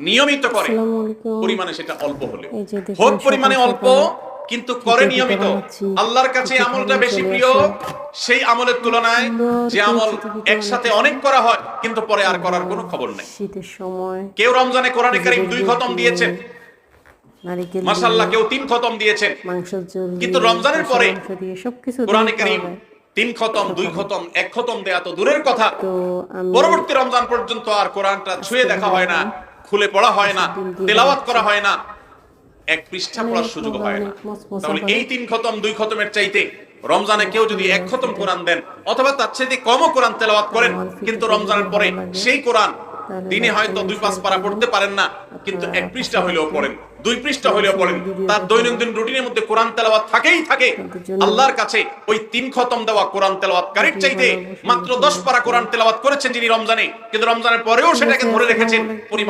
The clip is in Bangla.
নিয়মিত করে পরিমাণে সেটা অল্প হলেও হোক পরিমাণে অল্প, কিন্তু করে নিয়মিত। আল্লাহর কাছে আমলটা বেশি প্রিয় সেই আমলের তুলনায় যে আমল একসাথে অনেক করা হয় কিন্তু পরে আর করার কোনো খবর নেই। শীতের সময় কেউ রমজানে কোরআনে কারীম 2 খতম দিয়েছেন, মাশাআল্লাহ, কেউ 3 খতম দিয়েছেন, কিন্তু রমজানের পরে কোরআনে কারীম 3 খতম 2 খতম 1 খতম দেয়া তো দূরের কথা, পরবর্তী রমজান পর্যন্ত আর কোরআনটা ছুঁয়ে দেখা হয় না, খুলে পড়া হয় না, তেলাওয়াত করা হয় না, 1 পৃষ্ঠা পড়ার সুযোগ হয় না। তাহলে এই 3 খতম 2 খতমের চাইতে রমজানে কেউ যদি 1 খতম কোরআন দেন অথবা তার চাইতে কমও কোরআন তেলাওয়াত করেন, কিন্তু রমজানের পরে সেই কোরআন দিনে হয়তো 2-5 পারা পড়তে পারেন না, কিন্তু 1 পৃষ্ঠা হলেও পড়েন, 2 পৃষ্ঠা হলেও পড়েন, তার দৈনন্দিন রুটিনের মধ্যে কোরআন তেলাওয়াত থাকেই থাকে। আল্লাহর কাছে ওই 3 খতম দেওয়া কোরআন তেলাওয়াতকারীর চাইতে মাত্র 10 পারা কোরআন তেলাওয়াত করেছেন যিনি রমজানে, কিন্তু রমজানের পরেও সেটাকে ধরে রেখেছেন